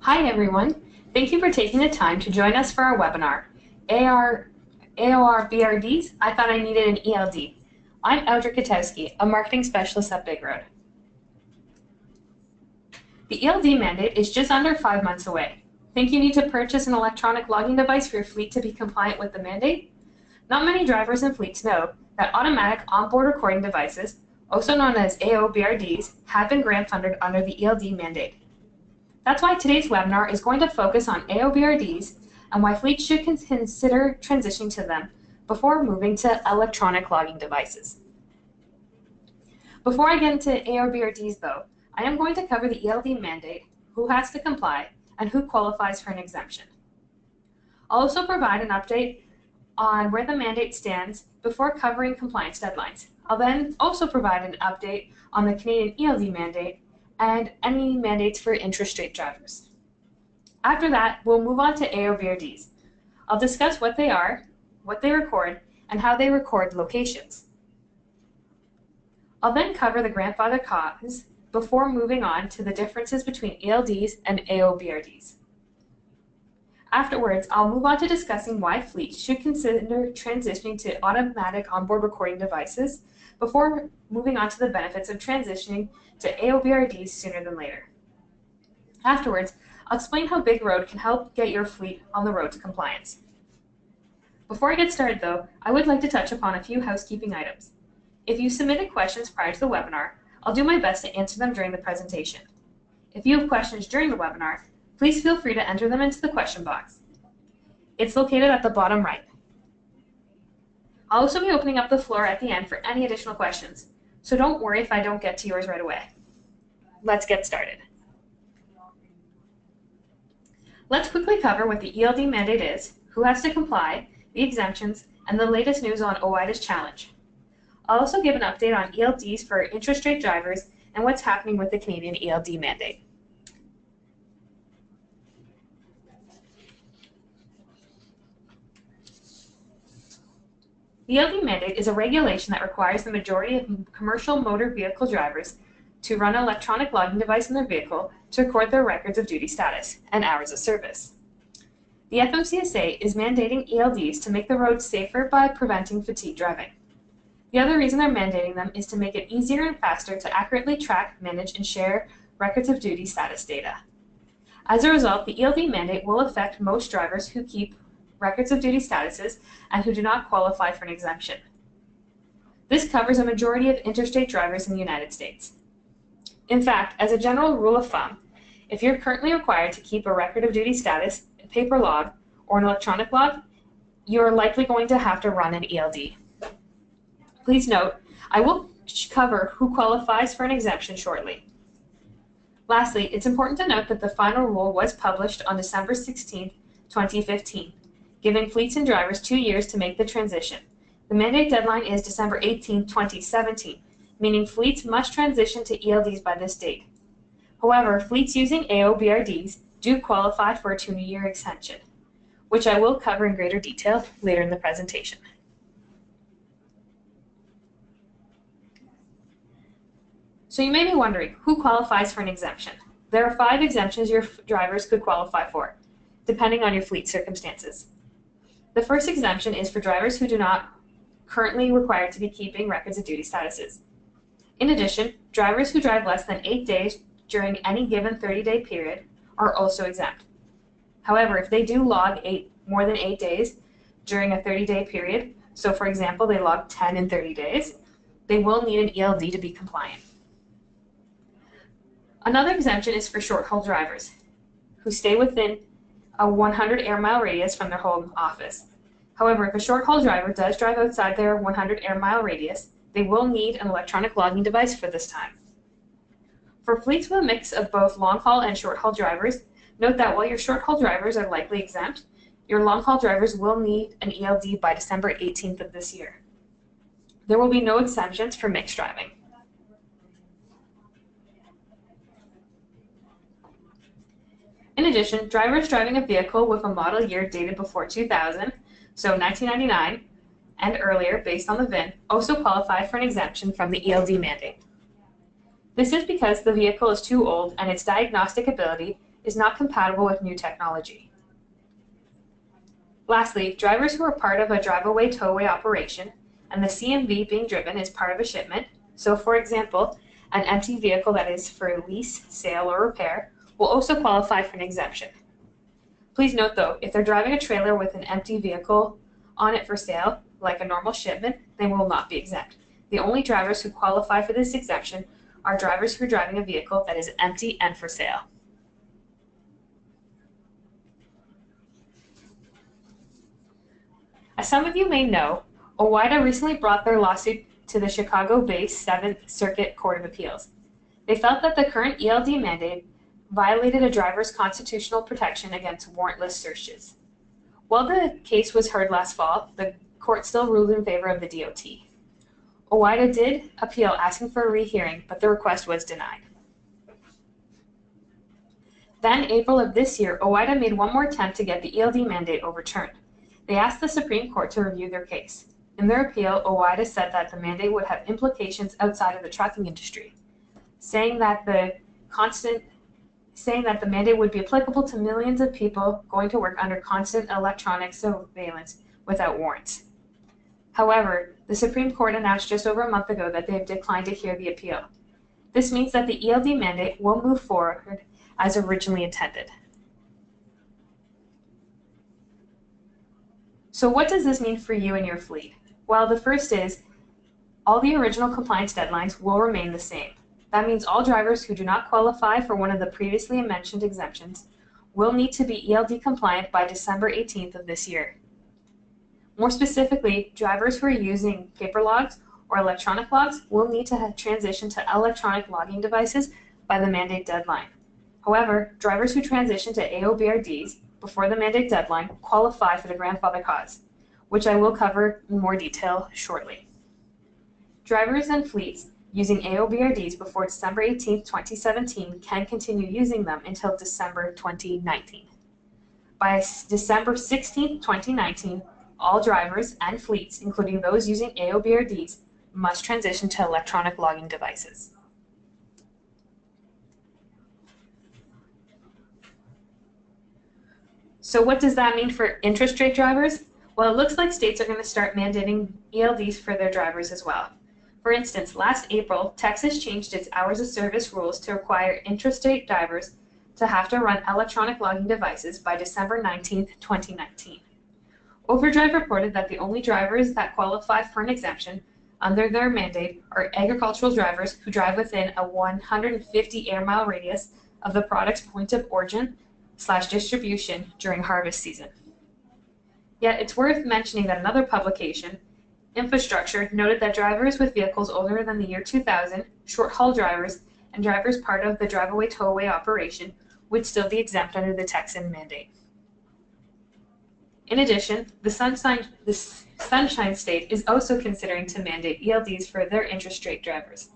Hi everyone, thank you for taking the time to join us for our webinar, AOBRDs, I Thought I Needed an ELD. I'm Audrey Katowski, a marketing specialist at BigRoad. The ELD mandate is just under 5 months away. Think you need to purchase an electronic logging device for your fleet to be compliant with the mandate? Not many drivers and fleets know that automatic onboard recording devices, also known as AOBRDs, have been grant funded under the ELD mandate. That's why today's webinar is going to focus on AOBRDs and why fleets should consider transitioning to them before moving to electronic logging devices. Before I get into AOBRDs though, I am going to cover the ELD mandate, who has to comply, and who qualifies for an exemption. I'll also provide an update on where the mandate stands before covering compliance deadlines. I'll then also provide an update on the Canadian ELD mandate and any mandates for intrastate drivers. After that, we'll move on to AOBRDs. I'll discuss what they are, what they record, and how they record locations. I'll then cover the grandfather cause before moving on to the differences between ELDs and AOBRDs. Afterwards, I'll move on to discussing why fleets should consider transitioning to automatic onboard recording devices before moving on to the benefits of transitioning to AOBRDs sooner than later. Afterwards, I'll explain how BigRoad can help get your fleet on the road to compliance. Before I get started though, I would like to touch upon a few housekeeping items. If you submitted questions prior to the webinar, I'll do my best to answer them during the presentation. If you have questions during the webinar, please feel free to enter them into the question box. It's located at the bottom right. I'll also be opening up the floor at the end for any additional questions, so don't worry if I don't get to yours right away. Let's get started. Let's quickly cover what the ELD mandate is, who has to comply, the exemptions, and the latest news on OOBRDs challenge. I'll also give an update on ELDs for intrastate drivers and what's happening with the Canadian ELD mandate. The ELD mandate is a regulation that requires the majority of commercial motor vehicle drivers to run an electronic logging device in their vehicle to record their records of duty status and hours of service. The FMCSA is mandating ELDs to make the roads safer by preventing fatigue driving. The other reason they're mandating them is to make it easier and faster to accurately track, manage, and share records of duty status data. As a result, the ELD mandate will affect most drivers who keep records of duty statuses and who do not qualify for an exemption. This covers a majority of interstate drivers in the United States. In fact, as a general rule of thumb, if you're currently required to keep a record of duty status, a paper log, or an electronic log, you're likely going to have to run an ELD. Please note, I will cover who qualifies for an exemption shortly. Lastly, it's important to note that the final rule was published on December 16, 2015, giving fleets and drivers 2 years to make the transition. The mandate deadline is December 18, 2017, meaning fleets must transition to ELDs by this date. However, fleets using AOBRDs do qualify for a 2-year extension, which I will cover in greater detail later in the presentation. So you may be wondering, who qualifies for an exemption? There are 5 exemptions your drivers could qualify for, depending on your fleet circumstances. The first exemption is for drivers who do not currently required to be keeping records of duty statuses. In addition, drivers who drive less than 8 days during any given 30-day period are also exempt. However, if they do log more than 8 days during a 30-day period, so for example, they log 10 in 30 days, they will need an ELD to be compliant. Another exemption is for short-haul drivers who stay within a 100 air-mile radius from their home office. However, if a short-haul driver does drive outside their 100 air-mile radius, they will need an electronic logging device for this time. For fleets with a mix of both long-haul and short-haul drivers, note that while your short-haul drivers are likely exempt, your long-haul drivers will need an ELD by December 18th of this year. There will be no exemptions for mixed driving. In addition, drivers driving a vehicle with a model year dated before 2000, so 1999 and earlier based on the VIN, also qualify for an exemption from the ELD mandate. This is because the vehicle is too old and its diagnostic ability is not compatible with new technology. Lastly, drivers who are part of a drive-away towaway operation and the CMV being driven is part of a shipment, so for example, an empty vehicle that is for lease, sale, or repair, will also qualify for an exemption. Please note though, if they're driving a trailer with an empty vehicle on it for sale, like a normal shipment, they will not be exempt. The only drivers who qualify for this exemption are drivers who are driving a vehicle that is empty and for sale. As some of you may know, OOBRD recently brought their lawsuit to the Chicago-based 7th Circuit Court of Appeals. They felt that the current ELD mandate violated a driver's constitutional protection against warrantless searches. While the case was heard last fall, the court still ruled in favor of the DOT. OOBRD did appeal asking for a rehearing, but the request was denied. Then, April of this year, OOBRD made one more attempt to get the ELD mandate overturned. They asked the Supreme Court to review their case. In their appeal, OOBRD said that the mandate would have implications outside of the trucking industry, saying that the mandate would be applicable to millions of people going to work under constant electronic surveillance without warrants. However, the Supreme Court announced just over a month ago that they have declined to hear the appeal. This means that the ELD mandate will move forward as originally intended. So what does this mean for you and your fleet? Well, the first is all the original compliance deadlines will remain the same. That means all drivers who do not qualify for one of the previously mentioned exemptions will need to be ELD compliant by December 18th of this year. More specifically, drivers who are using paper logs or electronic logs will need to transition to electronic logging devices by the mandate deadline. However, drivers who transition to AOBRDs before the mandate deadline qualify for the grandfather clause, which I will cover in more detail shortly. Drivers and fleets using AOBRDs before December 18, 2017 can continue using them until December 2019. By December 16, 2019, all drivers and fleets, including those using AOBRDs, must transition to electronic logging devices. So what does that mean for interstate drivers? Well, it looks like states are going to start mandating ELDs for their drivers as well. For instance, last April, Texas changed its hours of service rules to require intrastate drivers to have to run electronic logging devices by December 19, 2019. OOBRD reported that the only drivers that qualify for an exemption under their mandate are agricultural drivers who drive within a 150 air-mile radius of the product's point of origin/distribution during harvest season. Yet it's worth mentioning that another publication, Infrastructure, noted that drivers with vehicles older than the year 2000, short-haul drivers, and drivers part of the drive-away towaway operation would still be exempt under the Texan mandate. In addition, the Sunshine State is also considering to mandate ELDs for their interstate drivers.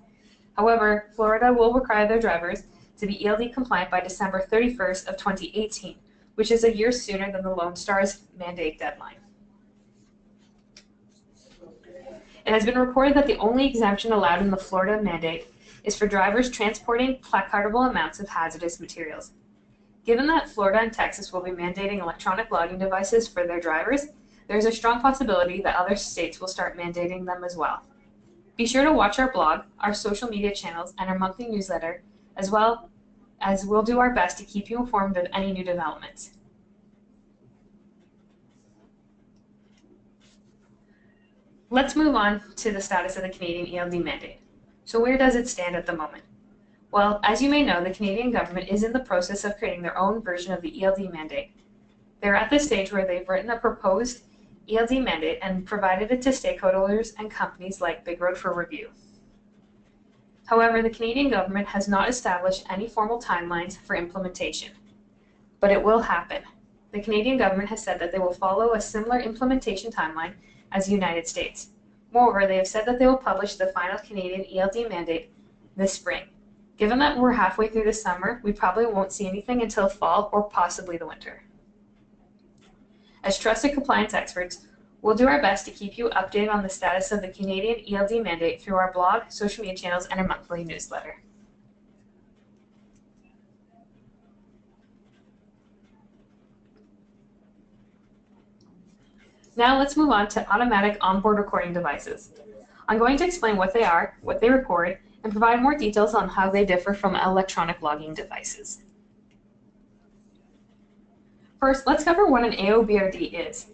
However, Florida will require their drivers to be ELD compliant by December 31st of 2018, which is a year sooner than the Lone Star's mandate deadline. It has been reported that the only exemption allowed in the Florida mandate is for drivers transporting placardable amounts of hazardous materials. Given that Florida and Texas will be mandating electronic logging devices for their drivers, there is a strong possibility that other states will start mandating them as well. Be sure to watch our blog, our social media channels, and our monthly newsletter, as well as we'll do our best to keep you informed of any new developments. Let's move on to the status of the Canadian ELD mandate. So where does it stand at the moment? Well, as you may know, the Canadian government is in the process of creating their own version of the ELD mandate. They're at the stage where they've written a proposed ELD mandate and provided it to stakeholders and companies like BigRoad for review. However, the Canadian government has not established any formal timelines for implementation, but it will happen. The Canadian government has said that they will follow a similar implementation timeline as the United States. Moreover, they have said that they will publish the final Canadian ELD mandate this spring. Given that we're halfway through the summer, we probably won't see anything until fall or possibly the winter. As trusted compliance experts, we'll do our best to keep you updated on the status of the Canadian ELD mandate through our blog, social media channels, and our monthly newsletter. Now let's move on to automatic onboard recording devices. I'm going to explain what they are, what they record, and provide more details on how they differ from electronic logging devices. First, let's cover what an AOBRD is.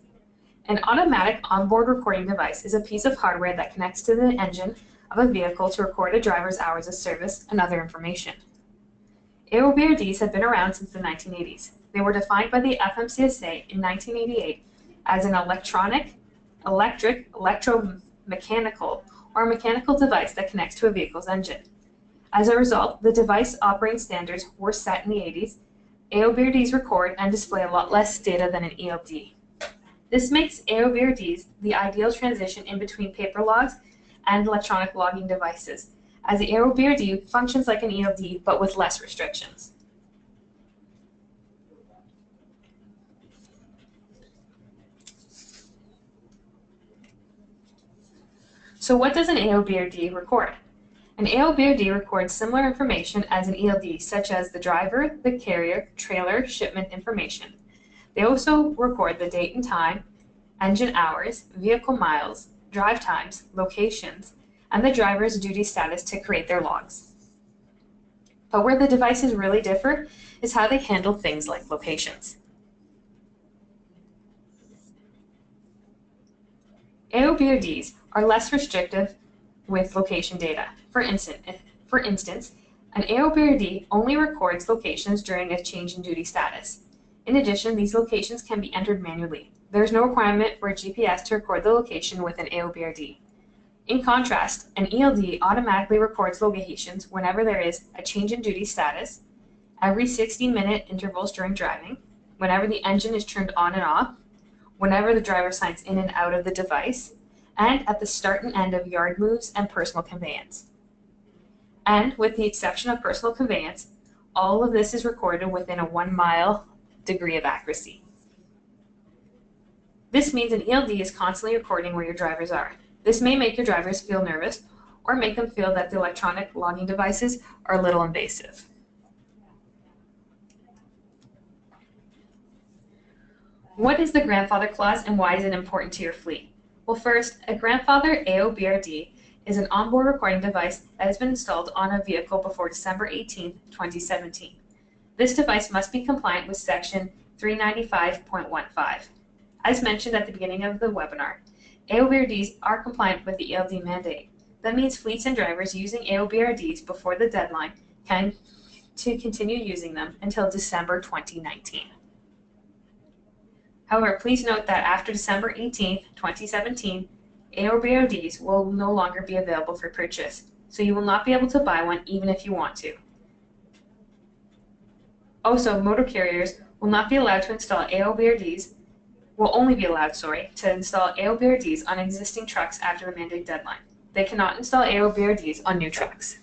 An automatic onboard recording device is a piece of hardware that connects to the engine of a vehicle to record a driver's hours of service and other information. AOBRDs have been around since the 1980s. They were defined by the FMCSA in 1988 as an electric, electromechanical, or mechanical device that connects to a vehicle's engine. As a result, the device operating standards were set in the 80s. AOBRDs record and display a lot less data than an ELD. This makes AOBRDs the ideal transition in between paper logs and electronic logging devices, as the AOBRD functions like an ELD but with less restrictions. So what does an AOBRD record? An AOBRD records similar information as an ELD, such as the driver, the carrier, trailer, shipment information. They also record the date and time, engine hours, vehicle miles, drive times, locations, and the driver's duty status to create their logs. But where the devices really differ is how they handle things like locations. AOBRDs are less restrictive with location data. For instance, an AOBRD only records locations during a change in duty status. In addition, these locations can be entered manually. There is no requirement for a GPS to record the location with an AOBRD. In contrast, an ELD automatically records locations whenever there is a change in duty status, every 60-minute intervals during driving, whenever the engine is turned on and off, whenever the driver signs in and out of the device, and at the start and end of yard moves and personal conveyance. And with the exception of personal conveyance, all of this is recorded within a 1 mile degree of accuracy. This means an ELD is constantly recording where your drivers are. This may make your drivers feel nervous or make them feel that the electronic logging devices are a little invasive. What is the grandfather clause and why is it important to your fleet? Well, first, a grandfather AOBRD is an onboard recording device that has been installed on a vehicle before December 18, 2017. This device must be compliant with Section 395.15. As mentioned at the beginning of the webinar, AOBRDs are compliant with the ELD mandate. That means fleets and drivers using AOBRDs before the deadline can continue using them until December 2019. However, please note that after December 18, 2017, AOBRDs will no longer be available for purchase, so you will not be able to buy one even if you want to. Also, motor carriers will not be allowed to install AOBRDs, will only be allowed, to install AOBRDs on existing trucks after the mandate deadline. They cannot install AOBRDs on new trucks.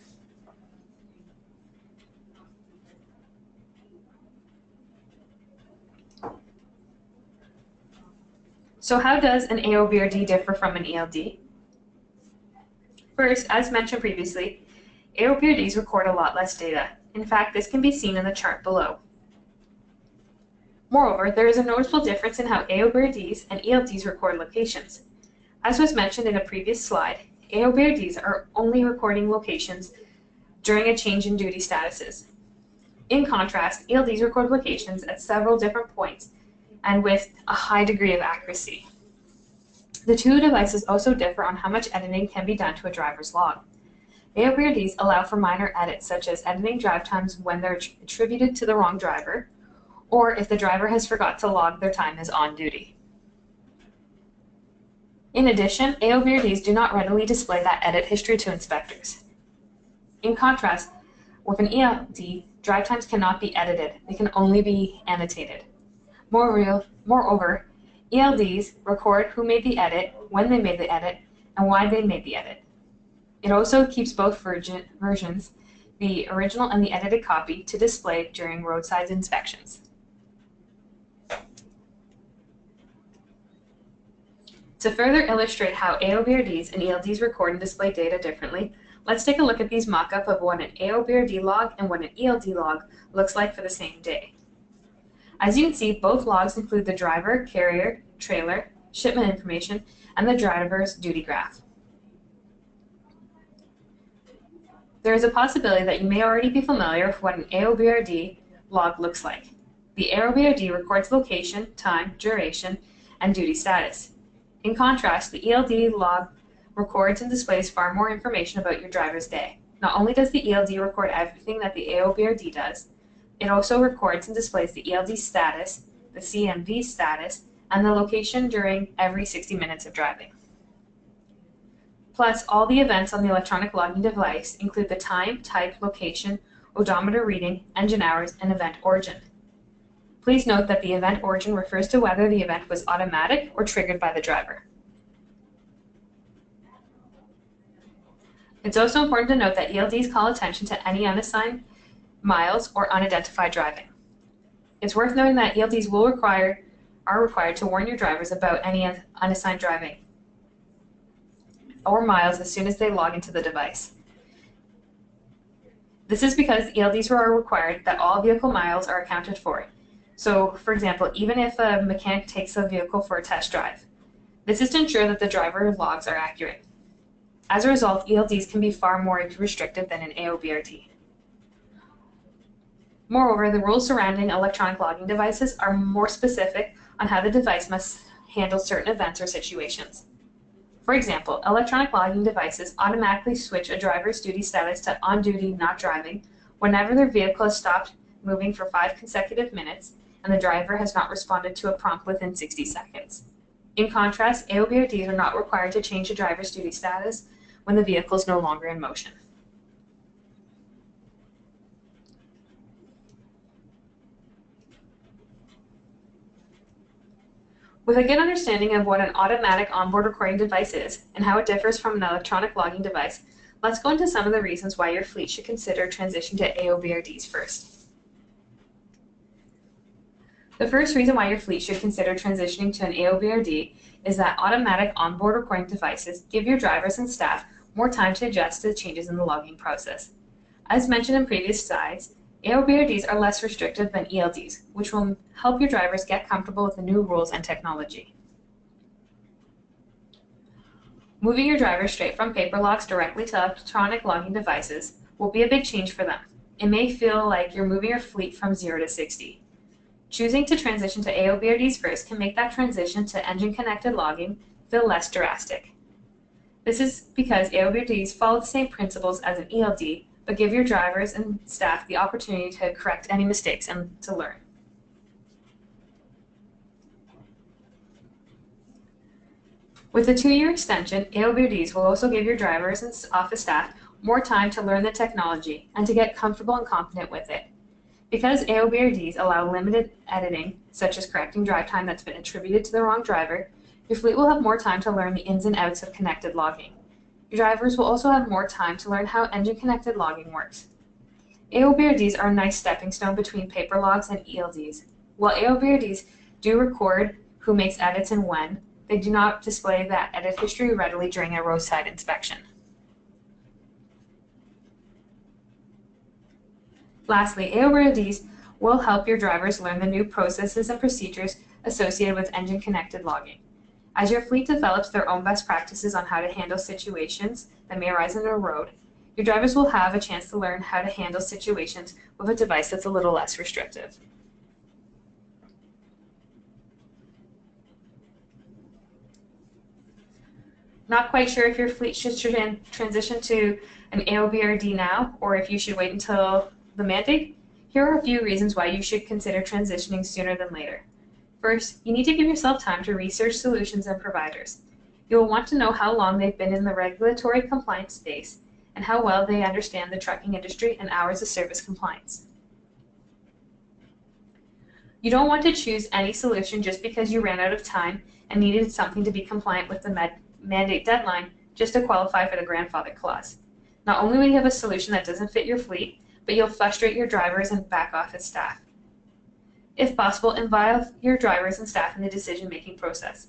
So how does an AOBRD differ from an ELD? First, as mentioned previously, AOBRDs record a lot less data. In fact, this can be seen in the chart below. Moreover, there is a noticeable difference in how AOBRDs and ELDs record locations. As was mentioned in a previous slide, AOBRDs are only recording locations during a change in duty statuses. In contrast, ELDs record locations at several different points and with a high degree of accuracy. The two devices also differ on how much editing can be done to a driver's log. AOBRDs allow for minor edits, such as editing drive times when they're attributed to the wrong driver, or if the driver has forgot to log their time as on duty. In addition, AOBRDs do not readily display that edit history to inspectors. In contrast, with an ELD, drive times cannot be edited, they can only be annotated. Moreover, ELDs record who made the edit, when they made the edit, and why they made the edit. It also keeps both versions, the original and the edited copy, to display during roadside inspections. To further illustrate how AOBRDs and ELDs record and display data differently, let's take a look at these mock-up of what an AOBRD log and what an ELD log looks like for the same day. As you can see, both logs include the driver, carrier, trailer, shipment information, and the driver's duty graph. There is a possibility that you may already be familiar with what an AOBRD log looks like. The AOBRD records location, time, duration, and duty status. In contrast, the ELD log records and displays far more information about your driver's day. Not only does the ELD record everything that the AOBRD does, it also records and displays the ELD status, the CMV status, and the location during every 60 minutes of driving. Plus, all the events on the electronic logging device include the time, type, location, odometer reading, engine hours, and event origin. Please note that the event origin refers to whether the event was automatic or triggered by the driver. It's also important to note that ELDs call attention to any unassigned miles or unidentified driving. It's worth noting that ELDs are required to warn your drivers about any unassigned driving or miles as soon as they log into the device. This is because ELDs are required that all vehicle miles are accounted for. So, for example, even if a mechanic takes a vehicle for a test drive, this is to ensure that the driver logs are accurate. As a result, ELDs can be far more restrictive than an AOBRD. Moreover, the rules surrounding electronic logging devices are more specific on how the device must handle certain events or situations. For example, electronic logging devices automatically switch a driver's duty status to on duty, not driving, whenever their vehicle has stopped moving for 5 consecutive minutes and the driver has not responded to a prompt within 60 seconds. In contrast, AOBRDs are not required to change the driver's duty status when the vehicle is no longer in motion. With a good understanding of what an automatic onboard recording device is and how it differs from an electronic logging device, let's go into some of the reasons why your fleet should consider transition to AOBRDs first. The first reason why your fleet should consider transitioning to an AOBRD is that automatic onboard recording devices give your drivers and staff more time to adjust to the changes in the logging process. As mentioned in previous slides, AOBRDs are less restrictive than ELDs, which will help your drivers get comfortable with the new rules and technology. Moving your drivers straight from paper logs directly to electronic logging devices will be a big change for them. It may feel like you're moving your fleet from 0 to 60. Choosing to transition to AOBRDs first can make that transition to engine-connected logging feel less drastic. This is because AOBRDs follow the same principles as an ELD, but give your drivers and staff the opportunity to correct any mistakes and to learn. With the 2-year extension, AOBRDs will also give your drivers and office staff more time to learn the technology and to get comfortable and confident with it. Because AOBRDs allow limited editing, such as correcting drive time that's been attributed to the wrong driver, your fleet will have more time to learn the ins and outs of connected logging. Your drivers will also have more time to learn how engine-connected logging works. AOBRDs are a nice stepping stone between paper logs and ELDs. While AOBRDs do record who makes edits and when, they do not display that edit history readily during a roadside inspection. Lastly, AOBRDs will help your drivers learn the new processes and procedures associated with engine-connected logging. As your fleet develops their own best practices on how to handle situations that may arise on the road, your drivers will have a chance to learn how to handle situations with a device that's a little less restrictive. Not quite sure if your fleet should transition to an AOBRD now, or if you should wait until the mandate? Here are a few reasons why you should consider transitioning sooner than later. First, you need to give yourself time to research solutions and providers. You will want to know how long they've been in the regulatory compliance space and how well they understand the trucking industry and hours of service compliance. You don't want to choose any solution just because you ran out of time and needed something to be compliant with the mandate deadline just to qualify for the grandfather clause. Not only will you have a solution that doesn't fit your fleet, but you'll frustrate your drivers and back office staff. If possible, involve your drivers and staff in the decision-making process.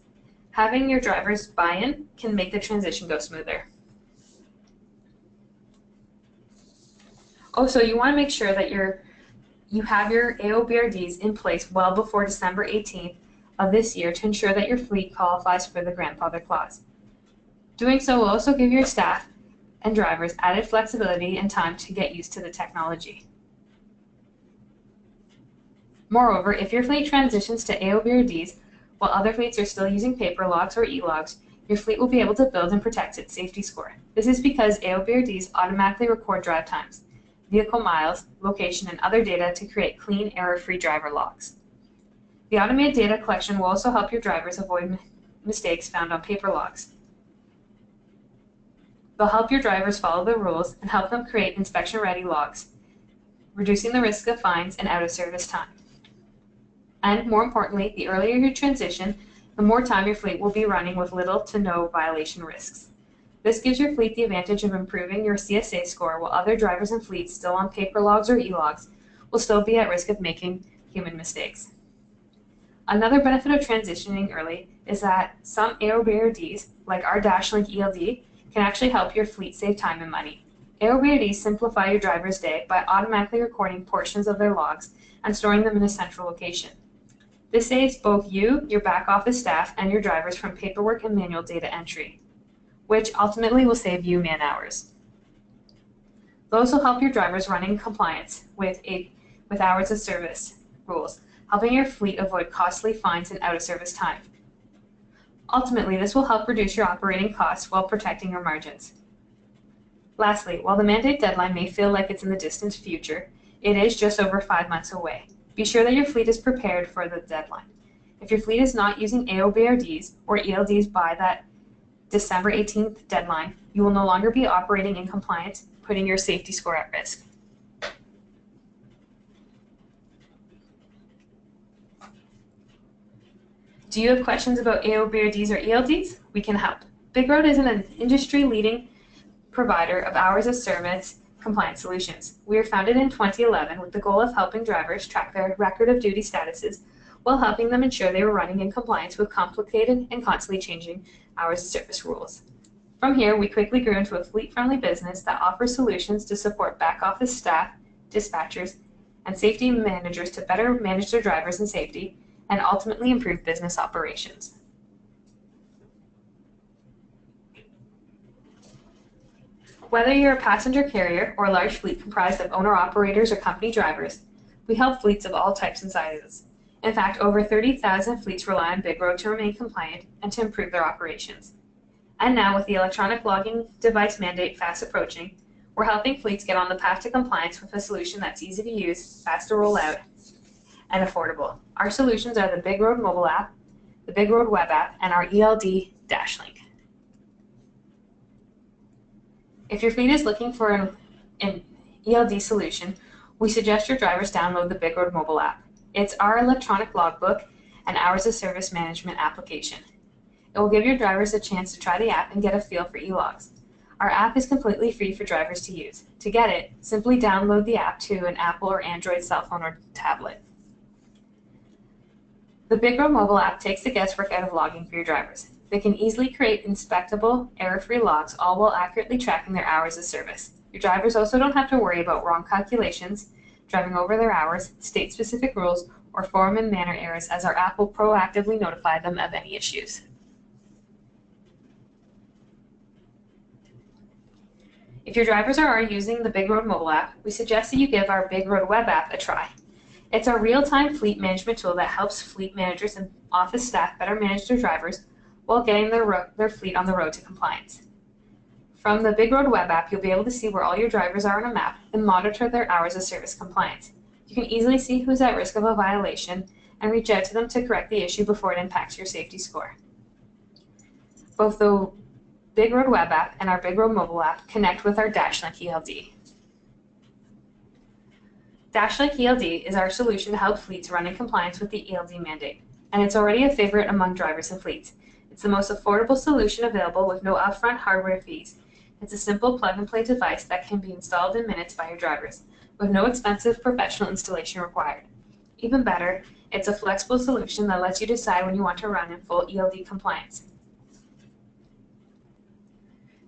Having your drivers buy-in can make the transition go smoother. Also, you want to make sure that you have your AOBRDs in place well before December 18th, of this year to ensure that your fleet qualifies for the grandfather clause. Doing so will also give your staff and drivers added flexibility and time to get used to the technology. Moreover, if your fleet transitions to AOBRDs while other fleets are still using paper logs or e-logs, your fleet will be able to build and protect its safety score. This is because AOBRDs automatically record drive times, vehicle miles, location, and other data to create clean, error-free driver logs. The automated data collection will also help your drivers avoid mistakes found on paper logs. They'll help your drivers follow the rules and help them create inspection-ready logs, reducing the risk of fines and out-of-service time. And more importantly, the earlier you transition, the more time your fleet will be running with little to no violation risks. This gives your fleet the advantage of improving your CSA score while other drivers and fleets still on paper logs or e-logs will still be at risk of making human mistakes. Another benefit of transitioning early is that some AOBRDs, like our DashLink ELD, can actually help your fleet save time and money. AOBRDs simplify your driver's day by automatically recording portions of their logs and storing them in a central location. This saves both you, your back office staff, and your drivers from paperwork and manual data entry, which ultimately will save you man hours. Those will help your drivers run in compliance with hours of service rules, helping your fleet avoid costly fines and out-of-service time. Ultimately, this will help reduce your operating costs while protecting your margins. Lastly, while the mandate deadline may feel like it's in the distant future, it is just over 5 months away. Be sure that your fleet is prepared for the deadline. If your fleet is not using AOBRDs or ELDs by that December 18th deadline, you will no longer be operating in compliance, putting your safety score at risk. Do you have questions about AOBRDs or ELDs? We can help. BigRoad is an industry-leading provider of hours of service compliance solutions. We were founded in 2011 with the goal of helping drivers track their record of duty statuses while helping them ensure they were running in compliance with complicated and constantly changing hours of service rules. From here, we quickly grew into a fleet-friendly business that offers solutions to support back-office staff, dispatchers, and safety managers to better manage their drivers and safety and ultimately improve business operations. Whether you're a passenger carrier or a large fleet comprised of owner-operators or company drivers, we help fleets of all types and sizes. In fact, over 30,000 fleets rely on BigRoad to remain compliant and to improve their operations. And now, with the electronic logging device mandate fast approaching, we're helping fleets get on the path to compliance with a solution that's easy to use, fast to roll out, and affordable. Our solutions are the BigRoad mobile app, the BigRoad web app, and our ELD DashLink. If your fleet is looking for an ELD solution, we suggest your drivers download the BigRoad mobile app. It's our electronic logbook and hours of service management application. It will give your drivers a chance to try the app and get a feel for e-logs. Our app is completely free for drivers to use. To get it, simply download the app to an Apple or Android cell phone or tablet. The BigRoad mobile app takes the guesswork out of logging for your drivers. They can easily create inspectable, error-free logs, all while accurately tracking their hours of service. Your drivers also don't have to worry about wrong calculations, driving over their hours, state-specific rules, or form and manner errors, as our app will proactively notify them of any issues. If your drivers are already using the BigRoad mobile app, we suggest that you give our BigRoad web app a try. It's our real-time fleet management tool that helps fleet managers and office staff better manage their drivers while getting their fleet on the road to compliance. From the BigRoad web app, you'll be able to see where all your drivers are on a map and monitor their hours of service compliance. You can easily see who's at risk of a violation and reach out to them to correct the issue before it impacts your safety score. Both the BigRoad web app and our BigRoad mobile app connect with our DashLink ELD. DashLink ELD is our solution to help fleets run in compliance with the ELD mandate, and it's already a favorite among drivers and fleets. It's the most affordable solution available with no upfront hardware fees. It's a simple plug-and-play device that can be installed in minutes by your drivers, with no expensive professional installation required. Even better, it's a flexible solution that lets you decide when you want to run in full ELD compliance.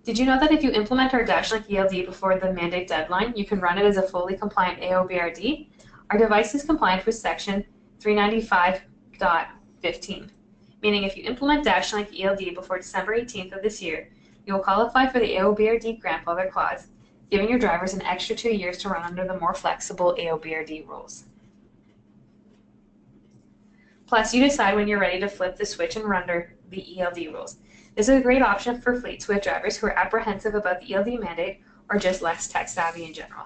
Did you know that if you implement our DashLink ELD before the mandate deadline, you can run it as a fully compliant AOBRD? Our device is compliant with Section 395.1 15, meaning if you implement DashLink ELD before December 18th of this year, you will qualify for the AOBRD grandfather clause, giving your drivers an extra 2 years to run under the more flexible AOBRD rules. Plus, you decide when you're ready to flip the switch and run under the ELD rules. This is a great option for fleets with drivers who are apprehensive about the ELD mandate or just less tech savvy in general.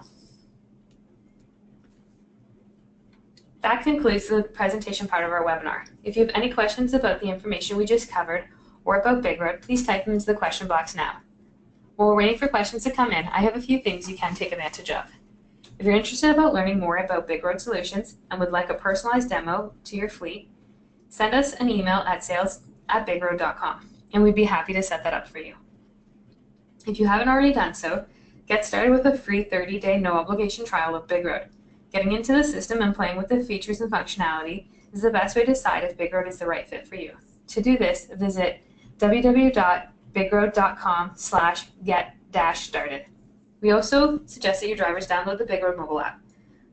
That concludes the presentation part of our webinar. If you have any questions about the information we just covered or about BigRoad, please type them into the question box now. While we're waiting for questions to come in, I have a few things you can take advantage of. If you're interested about learning more about BigRoad solutions and would like a personalized demo to your fleet, send us an email at sales@bigroad.com and we'd be happy to set that up for you. If you haven't already done so, get started with a free 30-day no-obligation trial of BigRoad. Getting into the system and playing with the features and functionality is the best way to decide if BigRoad is the right fit for you. To do this, visit www.bigroad.com/get-started. We also suggest that your drivers download the BigRoad mobile app.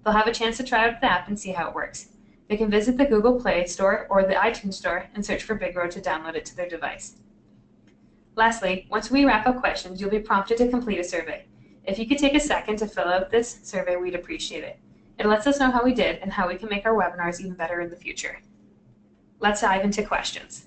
They'll have a chance to try out the app and see how it works. They can visit the Google Play Store or the iTunes Store and search for BigRoad to download it to their device. Lastly, once we wrap up questions, you'll be prompted to complete a survey. If you could take a second to fill out this survey, we'd appreciate it. It lets us know how we did and how we can make our webinars even better in the future. Let's dive into questions.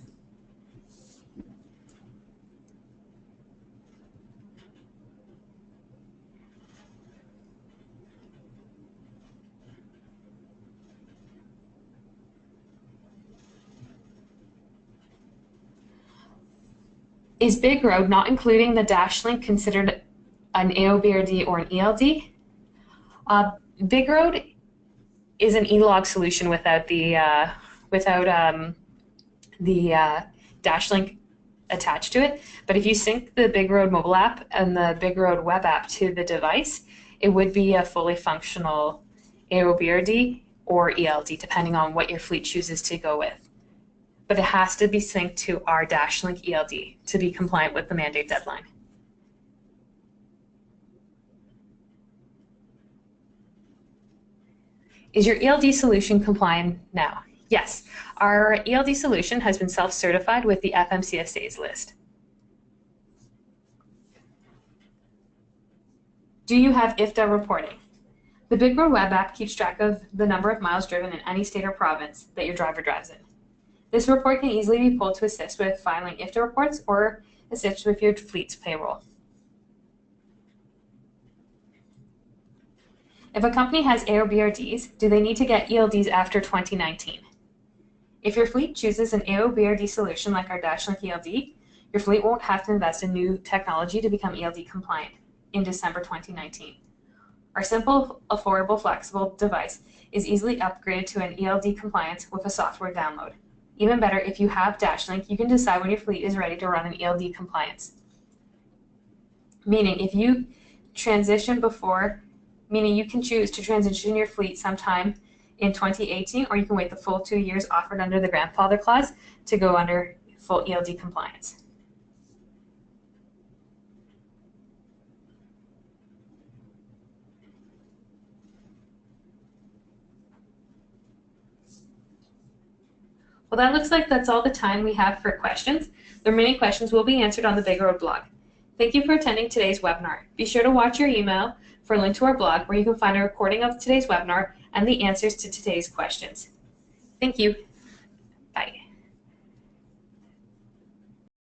Is BigRoad not including the DashLink considered an AOBRD or an ELD? BigRoad is an E-log solution without the DashLink attached to it. But if you sync the BigRoad mobile app and the BigRoad web app to the device, it would be a fully functional AOBRD or ELD, depending on what your fleet chooses to go with. But it has to be synced to our DashLink ELD to be compliant with the mandate deadline. Is your ELD solution compliant now? Yes, our ELD solution has been self-certified with the FMCSA's list. Do you have IFTA reporting? The BigRoad web app keeps track of the number of miles driven in any state or province that your driver drives in. This report can easily be pulled to assist with filing IFTA reports or assist with your fleet's payroll. If a company has AOBRDs, do they need to get ELDs after 2019? If your fleet chooses an AOBRD solution like our DashLink ELD, your fleet won't have to invest in new technology to become ELD compliant in December 2019. Our simple, affordable, flexible device is easily upgraded to an ELD compliance with a software download. Even better, if you have DashLink, you can decide when your fleet is ready to run an ELD compliance. Meaning, if you transition meaning you can choose to transition your fleet sometime in 2018, or you can wait the full 2 years offered under the grandfather clause to go under full ELD compliance. Well, that looks like that's all the time we have for questions. The remaining questions will be answered on the BigRoad blog. Thank you for attending today's webinar. Be sure to watch your email for a link to our blog where you can find a recording of today's webinar and the answers to today's questions. Thank you.